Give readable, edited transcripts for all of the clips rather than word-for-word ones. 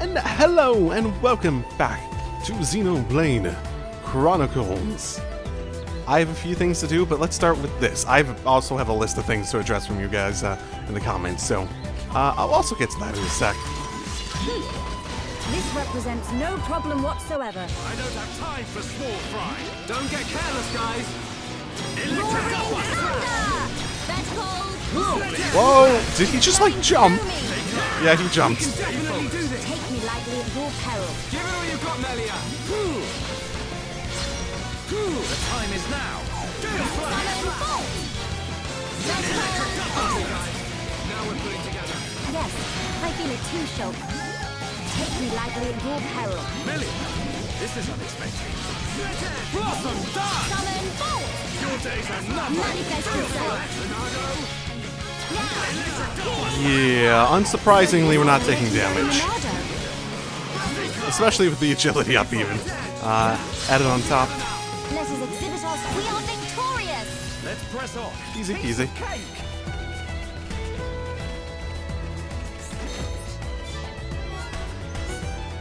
And hello and welcome back to Xenoblade Chronicles. I have a few things to do, but let's start with this. I also have a list of things to address from you guys in the comments, so I'll also get to that in a sec. This represents no problem whatsoever. I don't have time for small fry. Don't get careless, guys. That's called... Whoa! Did he just like jump? Yeah, he jumped. Definitely do this. Take me lightly at your peril. Give it all you've got, Melia. The time is now. Do the flash. Now we're putting together. Yes, I feel it too, Shulk. Take me lightly at your peril. Melia, this is unexpected. Blossom dance. Summon bolt! Your days are numbered. Manifest yourself. Yeah, unsurprisingly, we're not taking damage. Monado. Especially with the agility up even. Added on top. Let us exhibit us. We are victorious! Let's press on. Easy Piece peasy. of cake.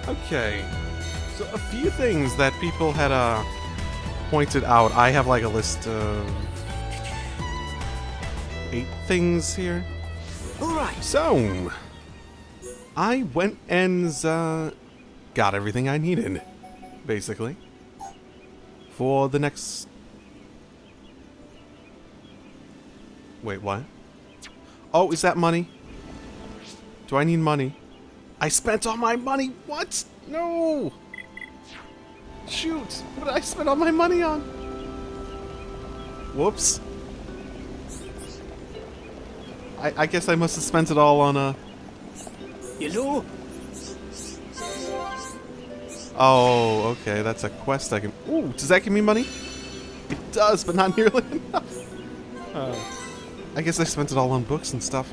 Okay, so a few things that people had pointed out. I have like a list of 8 things here. Alright. So, I went and got everything I needed, basically, for the next... Wait, what? Oh, is that money? Do I need money? I spent all my money! What? No! Shoot! What did I spend all my money on? Whoops. I guess I must have spent it all on Hello? Oh, okay, that's a quest I can... Ooh, does that give me money? It does, but not nearly enough. I guess I spent it all on books and stuff.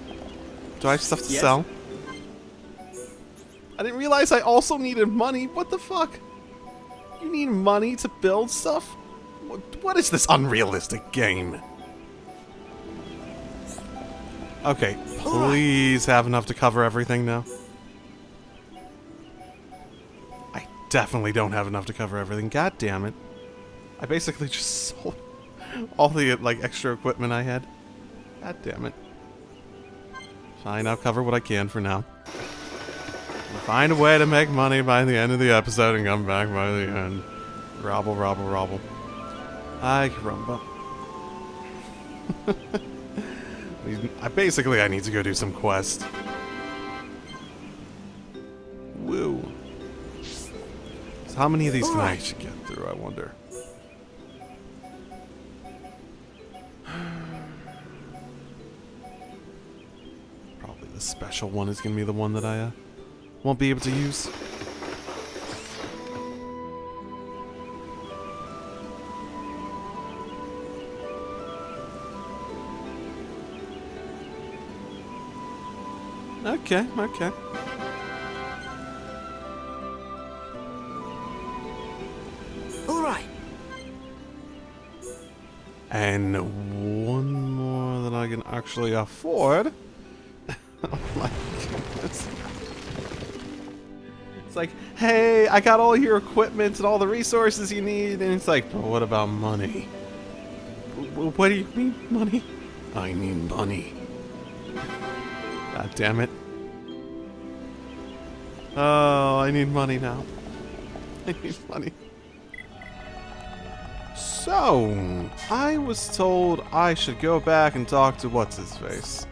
Do I have stuff to sell? I didn't realize I also needed money. What the fuck? You need money to build stuff? What is this unrealistic game? Okay, please have enough to cover everything now. I definitely don't have enough to cover everything. God damn it. I basically just sold all the like extra equipment I had. God damn it. Fine, I'll cover what I can for now. I'll find a way to make money by the end of the episode and come back by the end. Robble, robble, robble. Ay, caramba. I need to go do some quest. Woo. So how many of these can I actually get through, I wonder? Probably the special one is going to be the one that I won't be able to use. Okay, okay. All right. And one more that I can actually afford. Oh my goodness. It's like, hey, I got all your equipment and all the resources you need, and it's like, but what about money? What do you mean, money? I need money. God damn it. Oh, I need money now. I need money. So, I was told I should go back and talk to what's-his-face.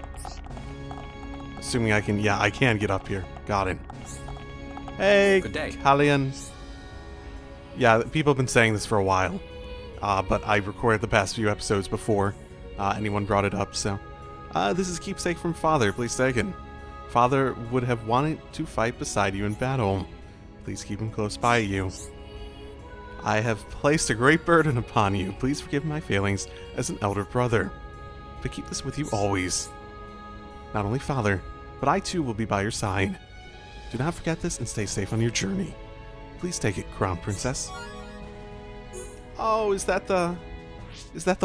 Assuming I can, yeah, I can get up here. Got it. Hey, Good day. Kallian. Yeah, people have been saying this for a while. But I recorded the past few episodes before anyone brought it up, so... this is keepsake from Father. Please take it. Father would have wanted to fight beside you in battle. Please keep him close by you. I have placed a great burden upon you. Please forgive my failings as an elder brother. But keep this with you always. Not only Father, but I too will be by your side. Do not forget this and stay safe on your journey. Please take it, Crown Princess. Oh, is that the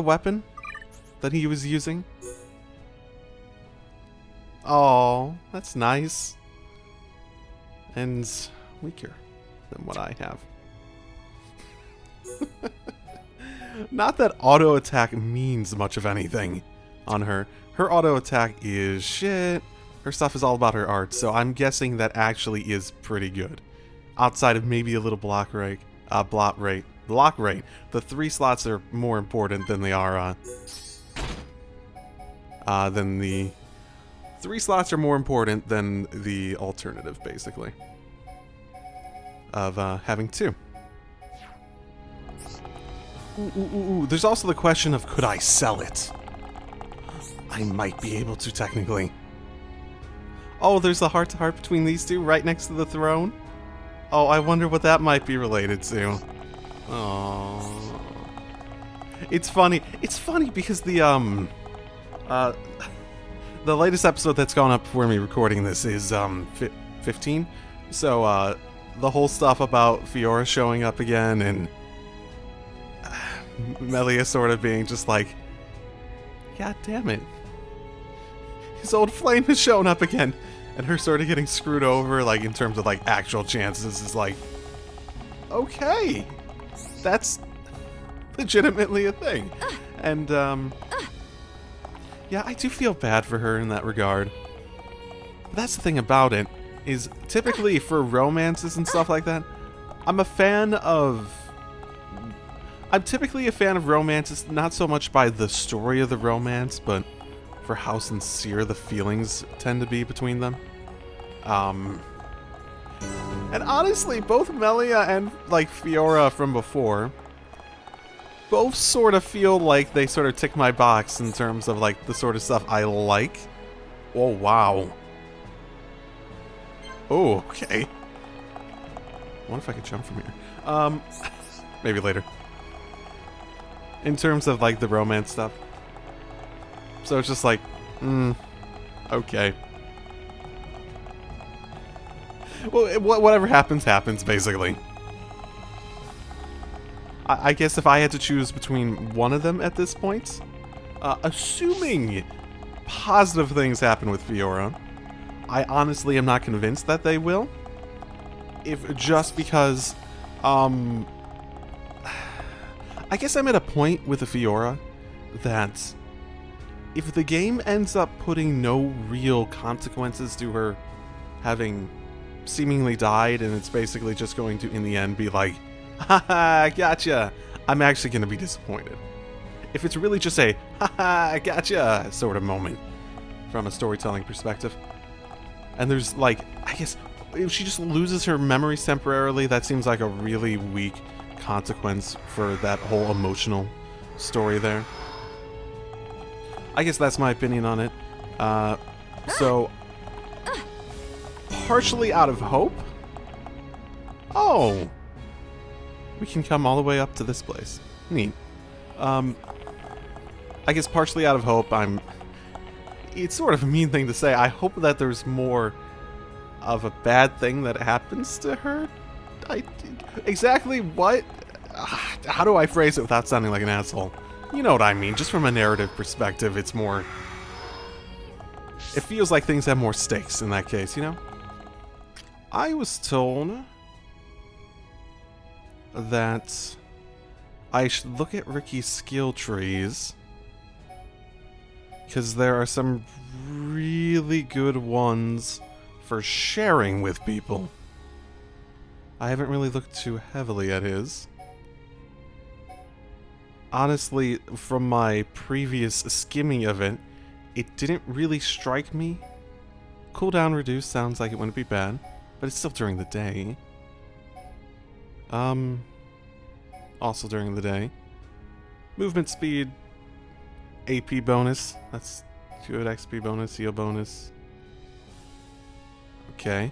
weapon? that he was using. Oh, that's nice. And weaker than what I have. Not that auto attack means much of anything on her. Her auto attack is shit. Her stuff is all about her art, so I'm guessing that actually is pretty good. Outside of maybe a little block rate. The 3 slots are more important than they are, than the 3 slots are more important than the alternative, basically, of having 2. Ooh. There's also the question of, could I sell it? I might be able to, technically. Oh, there's a heart-to-heart between these two right next to the throne? Oh, I wonder what that might be related to. Oh, it's funny. It's funny because the latest episode that's gone up before me recording this is 15. So the whole stuff about Fiora showing up again and Melia sort of being just like, God damn it, his old flame has shown up again, and her sort of getting screwed over, like in terms of like actual chances, is like, okay, that's legitimately a thing. And yeah, I do feel bad for her in that regard. But that's the thing about it, is typically for romances and stuff like that, I'm typically a fan of romances, not so much by the story of the romance, but for how sincere the feelings tend to be between them. And honestly, both Melia and, like, Fiora from before, both sort of feel like they sort of tick my box in terms of, like, the sort of stuff I like. Oh, wow. Oh, okay. I wonder if I could jump from here. Maybe later. In terms of, like, the romance stuff. So it's just like, okay. Well, whatever happens, happens, basically. I guess if I had to choose between one of them at this point, assuming positive things happen with Fiora, I honestly am not convinced that they will. If just because, I guess I'm at a point with the Fiora that if the game ends up putting no real consequences to her having seemingly died, and it's basically just going to, in the end, be like, haha, gotcha, I'm actually going to be disappointed. If it's really just a, haha, gotcha sort of moment from a storytelling perspective, and there's, like, I guess, if she just loses her memories temporarily, that seems like a really weak consequence for that whole emotional story there. I guess that's my opinion on it. So, partially out of hope. Oh, we can come all the way up to this place. Neat. I guess partially out of hope, it's sort of a mean thing to say. I hope that there's more of a bad thing that happens to her. Exactly what? How do I phrase it without sounding like an asshole? You know what I mean, just from a narrative perspective, it's more... It feels like things have more stakes in that case, you know? I was told that I should look at Ricky's skill trees, because there are some really good ones for sharing with people. I haven't really looked too heavily at his. Honestly, from my previous skimming of it, it didn't really strike me. Cooldown reduced sounds like it wouldn't be bad, but it's still during the day. Also during the day. Movement speed, AP bonus. That's good. XP bonus, heal bonus. Okay.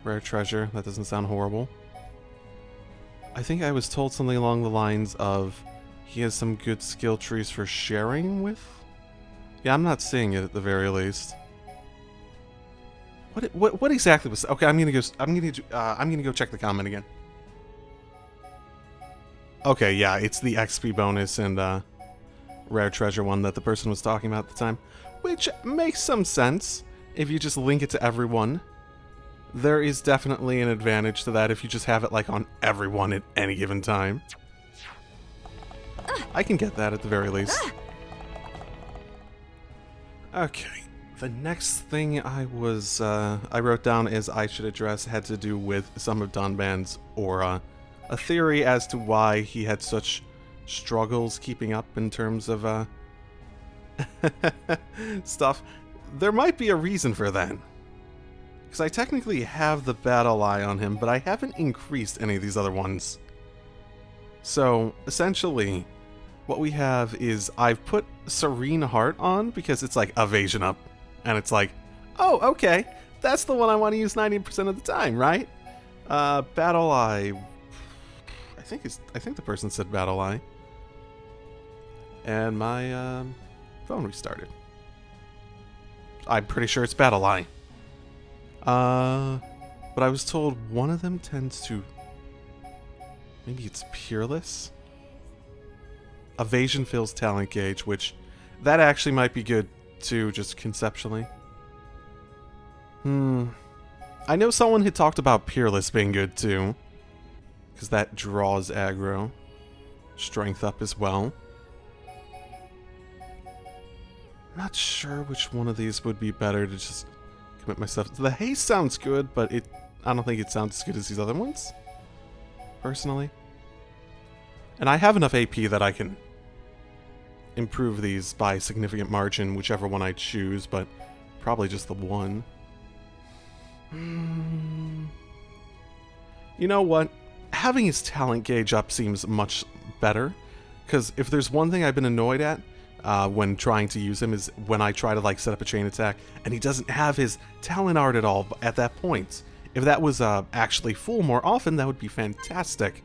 Rare treasure. That doesn't sound horrible. I think I was told something along the lines of he has some good skill trees for sharing with. Yeah, I'm not seeing it at the very least. What exactly was? Okay, I'm gonna go check the comment again. Okay, yeah, it's the XP bonus and rare treasure one that the person was talking about at the time, which makes some sense if you just link it to everyone. There is definitely an advantage to that if you just have it like on everyone at any given time. I can get that at the very least. Okay, the next thing I wrote down as I should address had to do with some of Donban's aura. A theory as to why he had such struggles keeping up in terms of stuff. There might be a reason for that. Because I technically have the battle eye on him, but I haven't increased any of these other ones. So, essentially, what we have is I've put Serene Heart on because it's like evasion up. And it's like, oh, okay, that's the one I want to use 90% of the time, right? Battle eye. I think the person said battle eye. And my phone restarted. I'm pretty sure it's battle eye. But I was told one of them tends to... Maybe it's Peerless? Evasion fills talent gauge, which... That actually might be good, too, just conceptually. I know someone had talked about Peerless being good, too. Because that draws aggro. Strength up as well. Not sure which one of these would be better to just... commit myself. The haste sounds good, but I don't think it sounds as good as these other ones, personally. And I have enough AP that I can improve these by a significant margin, whichever one I choose, but probably just the one. You know what? Having his talent gauge up seems much better, because if there's one thing I've been annoyed at, when trying to use him is when I try to like set up a chain attack and he doesn't have his talent art at all at that point. If that was actually full more often, that would be fantastic.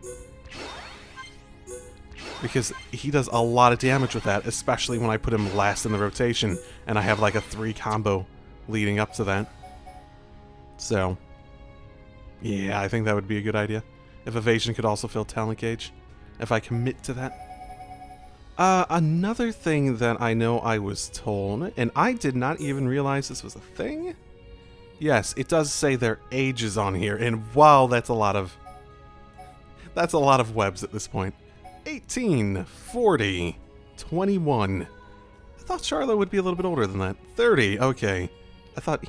Because he does a lot of damage with that, especially when I put him last in the rotation and I have like a 3 combo leading up to that. So, yeah, I think that would be a good idea. If evasion could also fill talent gauge, if I commit to that. Another thing that I know I was told, and I did not even realize this was a thing. Yes, it does say their ages on here, and wow, that's a lot of webs at this point. 18, 40, 21. I thought Charlotte would be a little bit older than that. 30, okay. I thought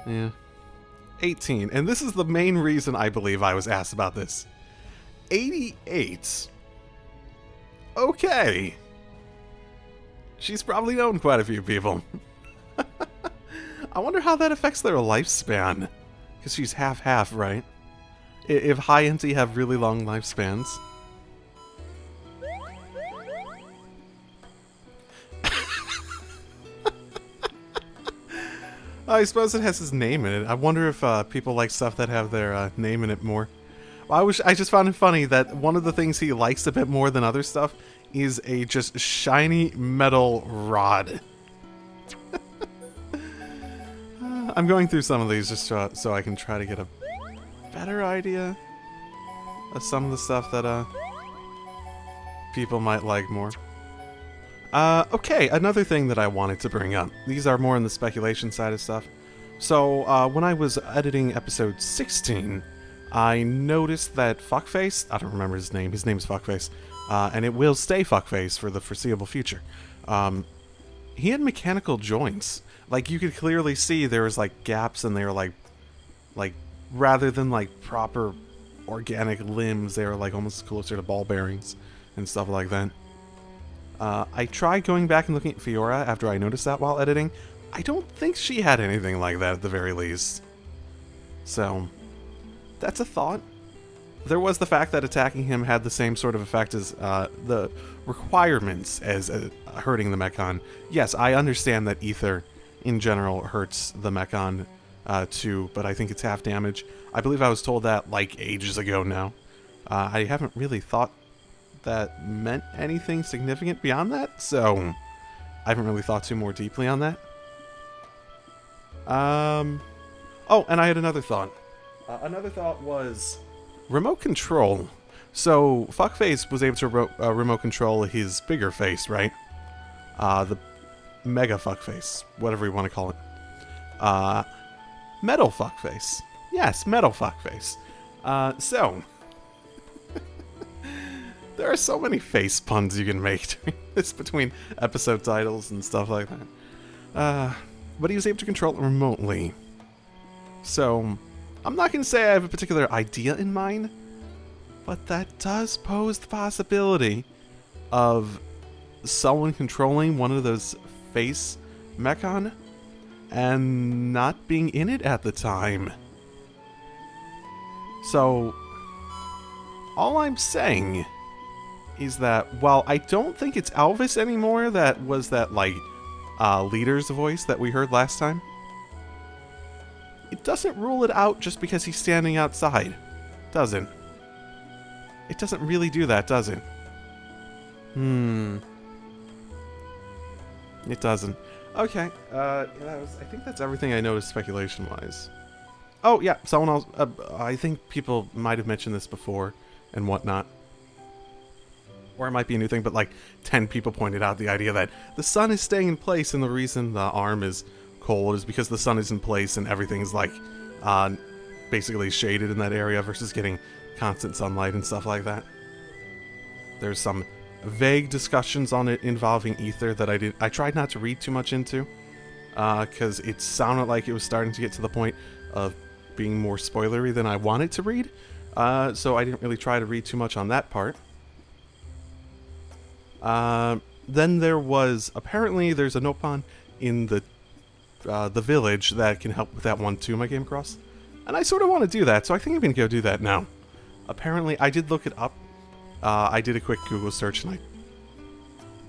yeah. 18, and this is the main reason I believe I was asked about this. 88. Okay. She's probably known quite a few people. I wonder how that affects their lifespan. Because she's half-half, right? If high NT have really long lifespans. I suppose it has his name in it. I wonder if people like stuff that have their name in it more. I just found it funny that one of the things he likes a bit more than other stuff is a just shiny metal rod. I'm going through some of these just so I can try to get a better idea of some of the stuff that people might like more. Okay, another thing that I wanted to bring up. These are more on the speculation side of stuff. So, when I was editing episode 16, I noticed that Fuckface, I don't remember his name's Fuckface, and it will stay Fuckface for the foreseeable future. He had mechanical joints. Like, you could clearly see there was, like, gaps and they were, like, rather than, like, proper organic limbs, they were, like, almost closer to ball bearings and stuff like that. I tried going back and looking at Fiora after I noticed that while editing. I don't think she had anything like that at the very least. So, that's a thought. There was the fact that attacking him had the same sort of effect as the requirements as hurting the Mechon. Yes, I understand that Ether in general hurts the Mechon too, but I think it's half damage. I believe I was told that like ages ago now. I haven't really thought that meant anything significant beyond that, so I haven't really thought too more deeply on that. Oh, and I had another thought. Another thought was remote control. So, Fuckface was able to remote control his bigger face, right? The Mega Fuckface, whatever you want to call it. Metal Fuckface. Yes, Metal Fuckface. So, there are so many face puns you can make during this between episode titles and stuff like that. But he was able to control it remotely. So, I'm not going to say I have a particular idea in mind, but that does pose the possibility of someone controlling one of those face mechon and not being in it at the time. So, all I'm saying is that while I don't think it's Elvis anymore that was that, like, leader's voice that we heard last time, it doesn't rule it out just because he's standing outside, does it? It doesn't really do that, does it? It doesn't. Okay, I think that's everything I noticed speculation-wise. Oh, yeah, someone else, I think people might have mentioned this before and whatnot. Or it might be a new thing, but like 10 people pointed out the idea that the sun is staying in place, and the reason the arm is cold is because the sun is in place and everything's like basically shaded in that area versus getting constant sunlight and stuff like that. There's some vague discussions on it involving ether that I tried not to read too much into, because it sounded like it was starting to get to the point of being more spoilery than I wanted to read, so I didn't really try to read too much on that part. Then there was, apparently there's a Nopon in the village that can help with that one tomb I came across. And I sort of want to do that, so I think I'm going to go do that now. Apparently, I did look it up. I did a quick Google search and I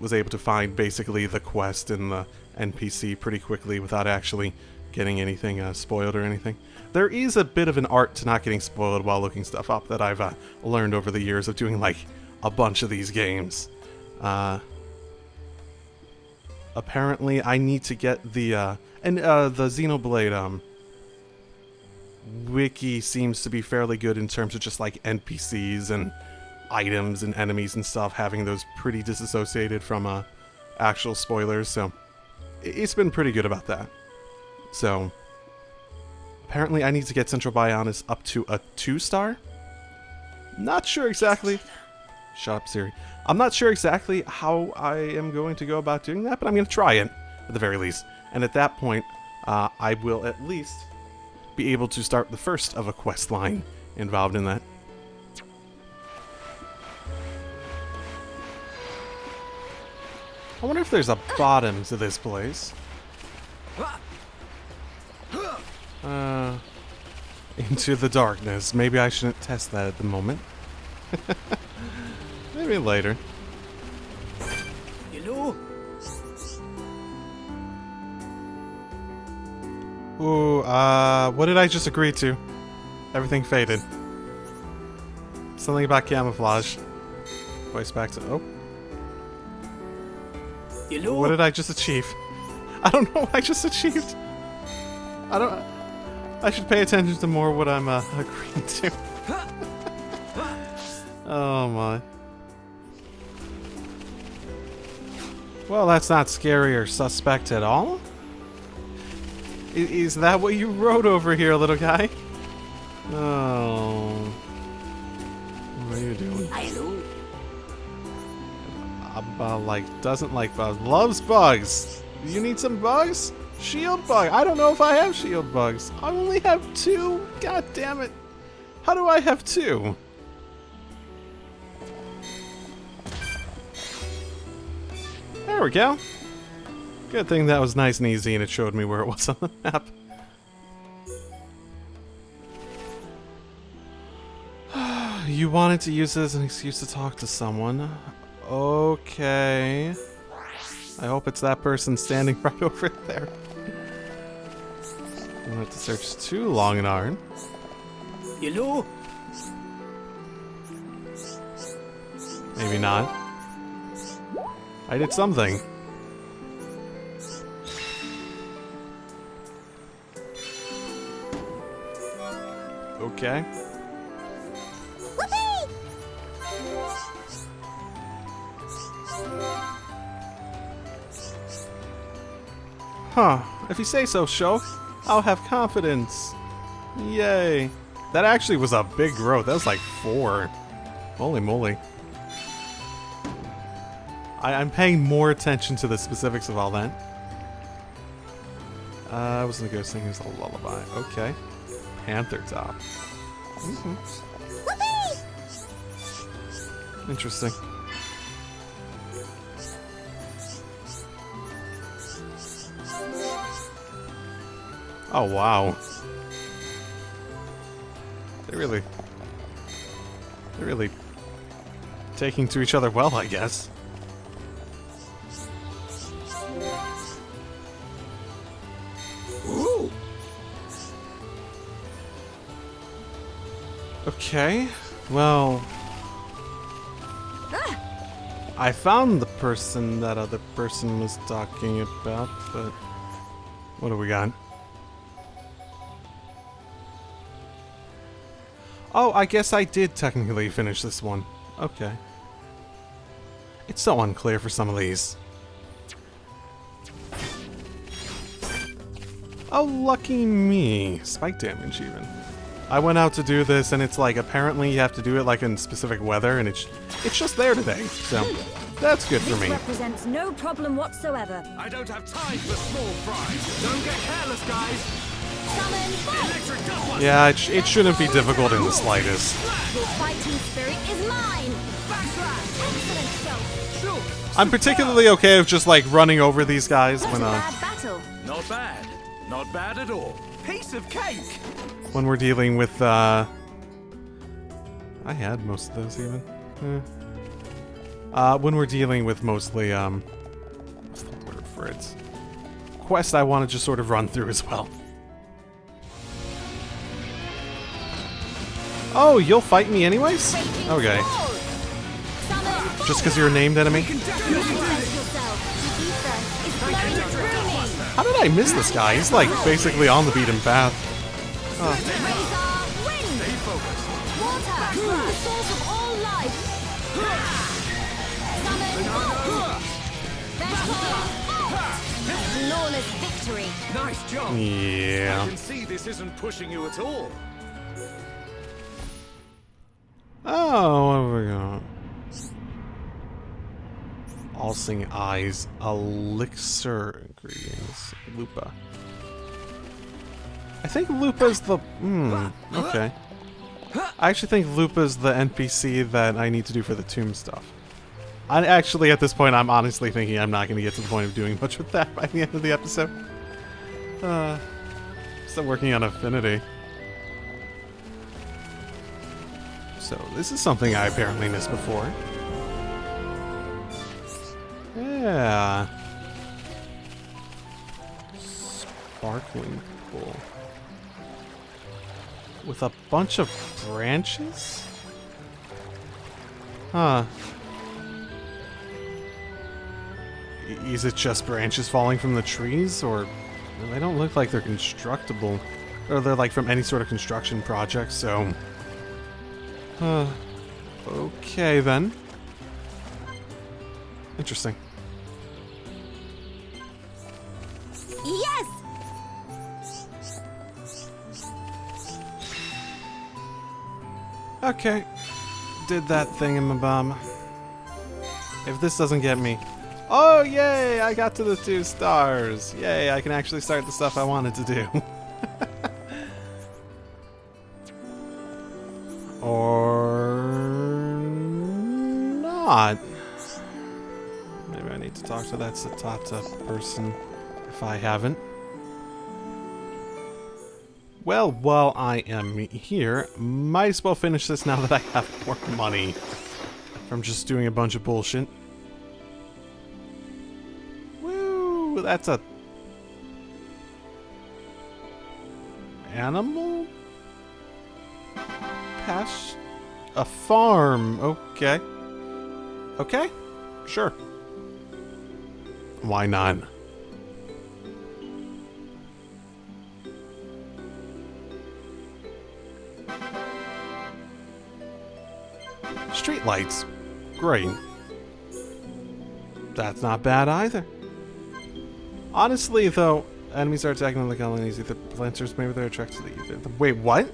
was able to find basically the quest and the NPC pretty quickly without actually getting anything spoiled or anything. There is a bit of an art to not getting spoiled while looking stuff up that I've learned over the years of doing like a bunch of these games. Apparently I need to get the Xenoblade wiki seems to be fairly good in terms of just like NPCs and items and enemies and stuff, having those pretty disassociated from actual spoilers, so it's been pretty good about that. So apparently I need to get Central Bionis up to a 2-star. Not sure exactly. Shut up, Siri. I'm not sure exactly how I am going to go about doing that, but I'm going to try it, at the very least. And at that point, I will at least be able to start the first of a quest line involved in that. I wonder if there's a bottom to this place. Into the darkness. Maybe I shouldn't test that at the moment. Maybe later. Hello? Ooh, what did I just agree to? Everything faded. Something about camouflage. Voice back to... Oh. Hello? What did I just achieve? I don't know what I just achieved. I should pay attention to more what I'm agreeing to. Oh my. Well, that's not scary or suspect at all. Is that what you wrote over here, little guy? Oh. What are you doing? Hello? Doesn't like bugs. Loves bugs. You need some bugs? Shield bug. I don't know if I have shield bugs. I only have 2. God damn it. How do I have 2? There we go. Good thing that was nice and easy and it showed me where it was on the map. You wanted to use it as an excuse to talk to someone. Okay. I hope it's that person standing right over there. I don't have to search too long and hard. Hello? Maybe not. I did something. Okay. Whoopee! Huh. If you say so, Shulk, I'll have confidence. Yay. That actually was a big growth. That was like 4. Holy moly. I'm paying more attention to the specifics of all that. I was negotiating his lullaby. Okay. Panther top. Interesting. Oh, wow. They're really taking to each other well, I guess. Ooh. Okay, well... I found the person that other person was talking about, but... What do we got? Oh, I guess I did technically finish this one. Okay. It's so unclear for some of these. Oh, lucky me. Spike damage, even. I went out to do this, and it's like, apparently you have to do it like in specific weather, and it's just there today, so that's good for me. This represents no problem whatsoever. I don't have time for small fry. Don't get careless, guys. Summon fight! Electric dust one. Yeah, it shouldn't be difficult in the slightest. Your fighting spirit is mine! Backslash. Excellent, Shulk! Shulk. I'm particularly okay with just like running over these guys Not when a bad battle. Not bad. Not bad at all. Piece of cake. when we're dealing with I had most of those even. When we're dealing with mostly what's the word for it? Quest I want to just sort of run through as well. Oh, you'll fight me anyways? Okay. Just because you're a named enemy? How did I miss this guy? He's like basically on the beaten path. Stay focused. Flawless victory. Nice job. Yeah. I can see this isn't pushing you at all. Oh, what have we got? All-seeing eyes, elixir ingredients, Lupa. I think Lupa's the... okay. I actually think Lupa's the NPC that I need to do for the tomb stuff. Actually, at this point, I'm honestly thinking I'm not going to get to the point of doing much with that by the end of the episode. Still working on Affinity. So, this is something I apparently missed before. Yeah. Sparkling pool. With a bunch of branches? Huh. Is it just branches falling from the trees? Or they don't look like they're constructible. Or they're like from any sort of construction project, so... okay then. Interesting. Yes! Okay. Did that thingamabob. If this doesn't get me... Oh, yay! I got to the 2 stars! Yay, I can actually start the stuff I wanted to do. Or... not. Maybe I need to talk to that Satata person if I haven't. Well, while I am here, might as well finish this now that I have more money from just doing a bunch of bullshit. Woo! That's a... animal? A farm. Okay. Okay. Sure. Why not? Street lights. Great. That's not bad either. Honestly, though, enemies are attacking the colonies. The lancers, maybe they're attracted to the ether. Wait, what?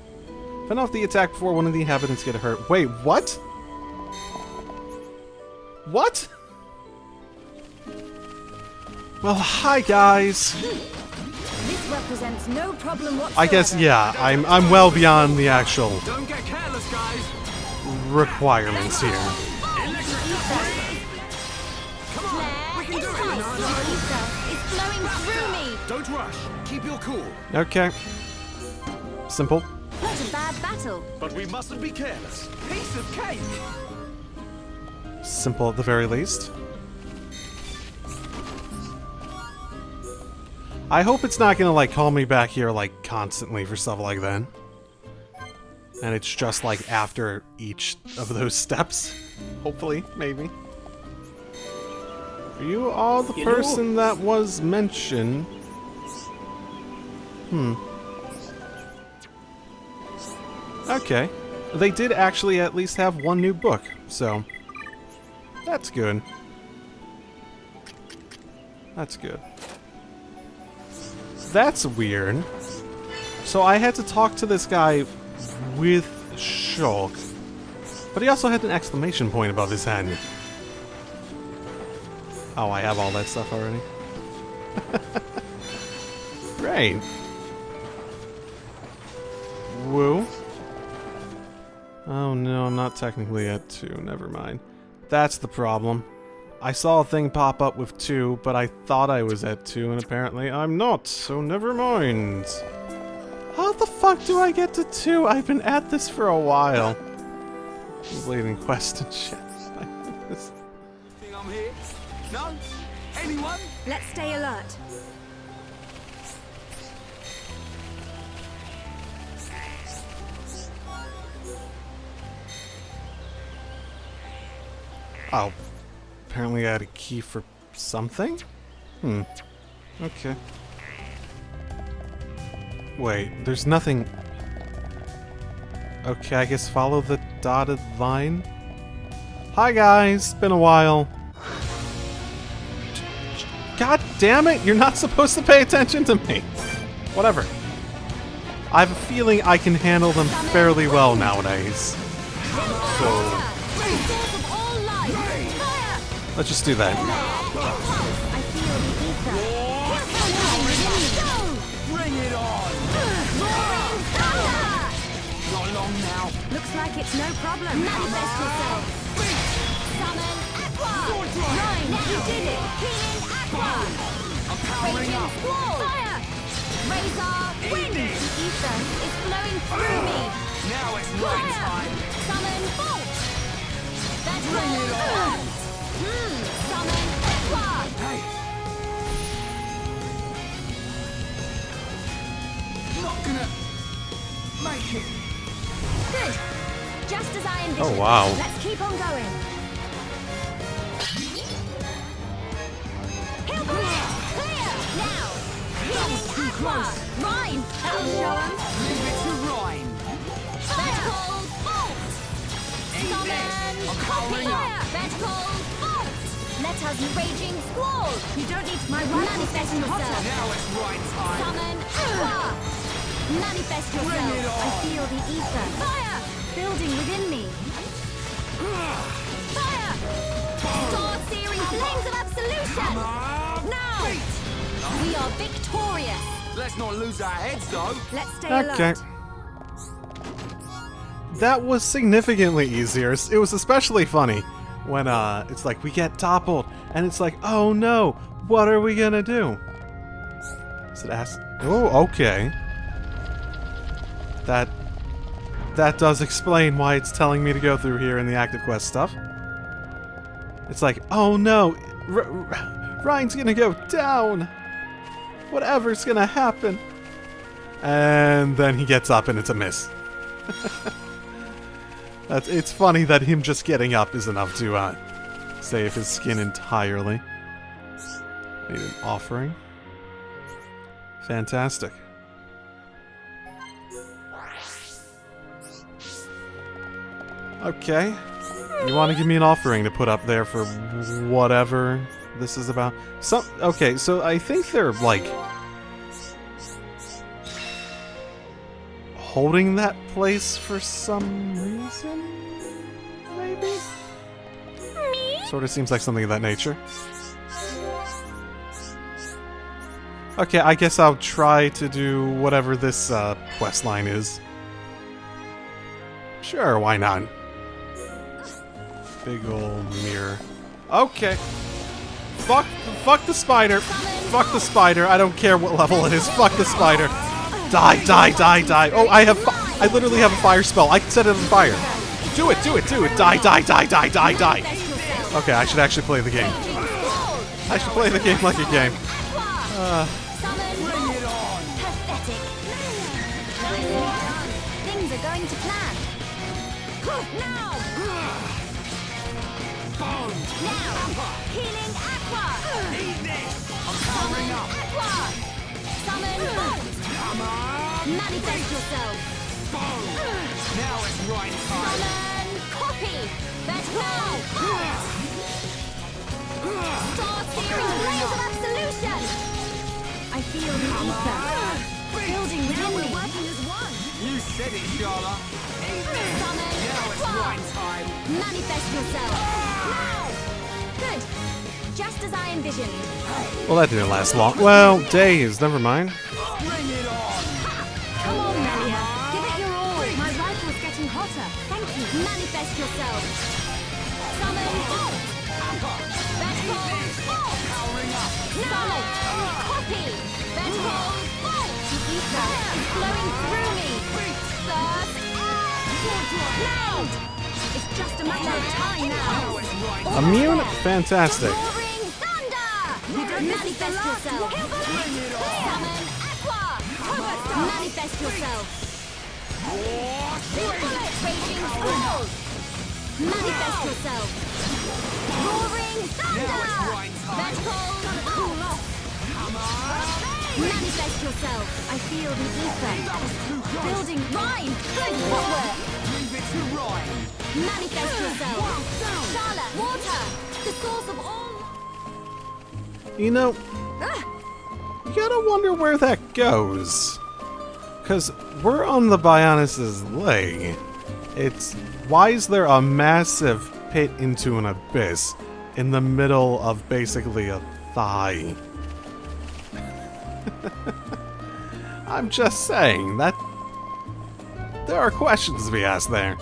Fend off the attack before one of the inhabitants get hurt. Wait, what? What? Well, hi guys. This represents no problem whatsoever. I guess yeah. I'm well beyond the actual Don't get careless, guys. requirements here. Come on, we can do it. It's flowing through me. Don't rush. Keep your cool. Okay. Simple. Not a bad battle. But we mustn't be careless. Piece of cake. Simple at the very least. I hope it's not gonna like call me back here like constantly for stuff like that. And it's just like after each of those steps. Hopefully, maybe. Are you all the person that was mentioned? Okay. They did actually at least have one new book, so that's good. That's good. That's weird. So I had to talk to this guy with Shulk, but he also had an exclamation point above his head. Oh, I have all that stuff already? Great. Woo. Oh no, I'm not technically at 2. Never mind. That's the problem. I saw a thing pop up with 2, but I thought I was at 2, and apparently I'm not, so never mind. How the fuck do I get to 2? I've been at this for a while. Completing quest and shit. Think I'm here? No? Anyone? Let's stay alert. Oh. Apparently I had a key for something? Okay. Wait, there's nothing... Okay, I guess follow the dotted line? Hi guys, been a while. God damn it, you're not supposed to pay attention to me. Whatever. I have a feeling I can handle them fairly well nowadays. So... let's just do that. I feel the ether. Bring it on! Not long now. Looks like it's no problem. Manifest yourself. Summon Aqua. Nine, you did it. Healing Aqua. I'm powering up. Squall. Fire. Razor. Wind. The ether is flowing through me. Now it's rain time. Summon Bolt. That's Bring it on. Summon Aqua. Hey. Not gonna make it. Good. Just as I envisioned. Oh, wow. Let's keep on going. He'll clear. Clear. Now. That was too close. Rhine. That'll show 'em. Leave it to Rhine. Vertical Bolt. Summon I'm powering Fire. up. Vertical Bolt. Let us raging squall. You don't need my manifest yourself. Now it's right time. Summon Aqua. Manifest yourself. Bring it on. I feel the ether. Fire. Building within me. Fire. Star-searing flames of absolution. Now. We are victorious. Let's not lose our heads, though. Let's stay Okay. alert. That was significantly easier. It was especially funny when it's like we get toppled and it's like, oh no, what are we gonna do? Is it ask? Oh, okay. That does explain why it's telling me to go through here in the active quest stuff. It's like, oh no, Ryan's gonna go down. Whatever's gonna happen. And then he gets up and it's a miss. It's funny that him just getting up is enough to save his skin entirely. Need an offering. Fantastic. Okay. You want to give me an offering to put up there for whatever this is about. Okay, so I think they're like holding that place for some reason, maybe? Sort of seems like something of that nature. Okay, I guess I'll try to do whatever this quest line is. Sure, why not? Big ol' mirror. Okay. Fuck the spider. Fuck the spider. I don't care what level it is. Fuck the spider. Die, die, die, die. Oh, I literally have a fire spell. I can set it on fire. Do it, do it, do it. Die, die, die, die, die, die. Okay, I should actually play the game. I should play the game like a game. Things are going to plan. Now! Healing Aqua! I'm powering up! Aqua! Summon Bolt! Come on! Manifest yourself! Now it's right time! Summon Copy! Vertical! Start searing blaze of absolution! I feel the ether building within me. Working as one. You said it, Charlotte. Summon Now it's Aqua! right time! Manifest yourself! Now! Good. Just as I envisioned. Well, that didn't last long. Well, days. Never mind. Bring it on! Come on, Melia. Give it your all. My rifle's getting hotter. Thank you. Manifest yourself. Summon Bolt. Vertical Bolt. Powering up! Summon Copy. Vertical Bolt. The ether is flowing through me. Burst air. Now. It's just a matter of time now. Immune? Fantastic. Roaring thunder. You don't manifest yourself. Summon Aqua. Manifest yourself. Bullet raging squall. Manifest yourself. Roaring thunder. Vertical bolt. Manifest yourself. I feel the ether. Building rhyme. Good footwork. Leave it to Ryan! Manifest yourself. Charlotte, water. The source of all. You know, you gotta wonder where that goes. Because we're on the Bionis' leg. Why is there a massive pit into an abyss in the middle of basically a thigh? I'm just saying that there are questions to be asked there.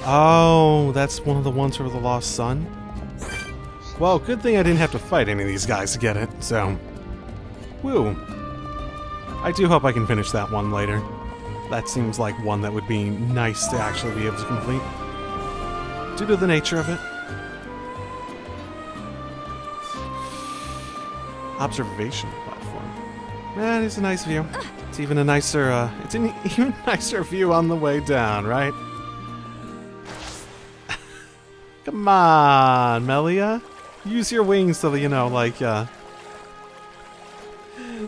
Oh, that's one of the ones for the lost son? Well, good thing I didn't have to fight any of these guys to get it, so... Woo. I do hope I can finish that one later. That seems like one that would be nice to actually be able to complete. Due to the nature of it. Observation platform. That is a nice view. It's even a nicer, it's an even nicer view on the way down, right? Come on, Melia. Use your wings so that, you know, like,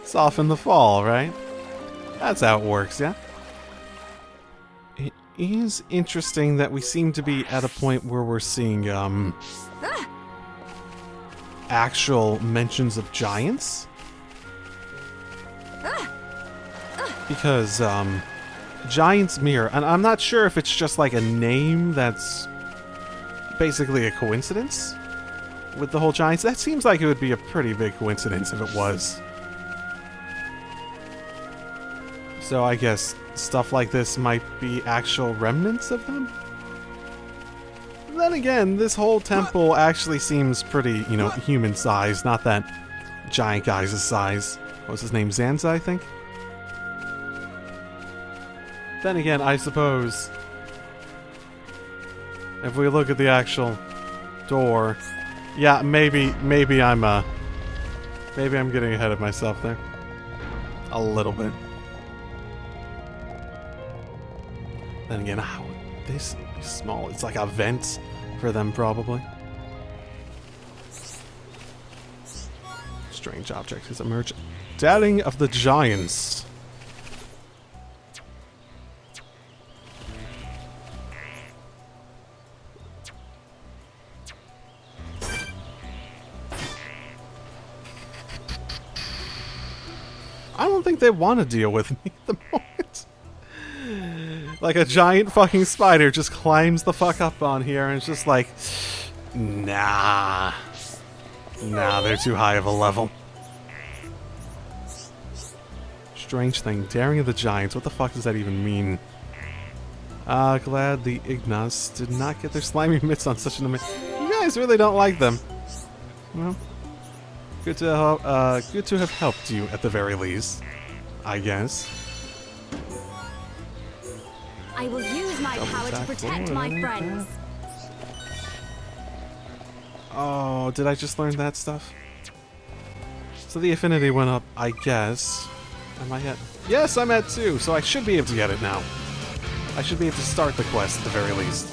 soften the fall, right? That's how it works, yeah? It is interesting that we seem to be at a point where we're seeing, actual mentions of giants. Because, Giant's Mirror, and I'm not sure if it's just like a name that's basically a coincidence with the whole Giants. That seems like it would be a pretty big coincidence if it was. So I guess stuff like this might be actual remnants of them? Then again, this whole temple actually seems pretty, you know, human-sized, not that giant guy's size. What was his name? Zanza, I think? Then again, I suppose if we look at the actual door, yeah, maybe I'm getting ahead of myself there. A little bit. Then again, how would this be small? It's like a vent for them, probably. Strange object has emerged. Doubting of the giants. I don't think they want to deal with me at the moment. Like a giant fucking spider just climbs the fuck up on here and it's just like, nah. Nah, they're too high of a level. Strange thing, Daring of the Giants, what the fuck does that even mean? Glad the Ignas did not get their slimy mitts on such an You guys really don't like them. Well, good to have helped you at the very least, I guess. I will use my power to protect my friends. Oh, did I just learn that stuff? So the affinity went up, I guess. Am I at... Yes, I'm at 2, so I should be able to get it now. I should be able to start the quest at the very least.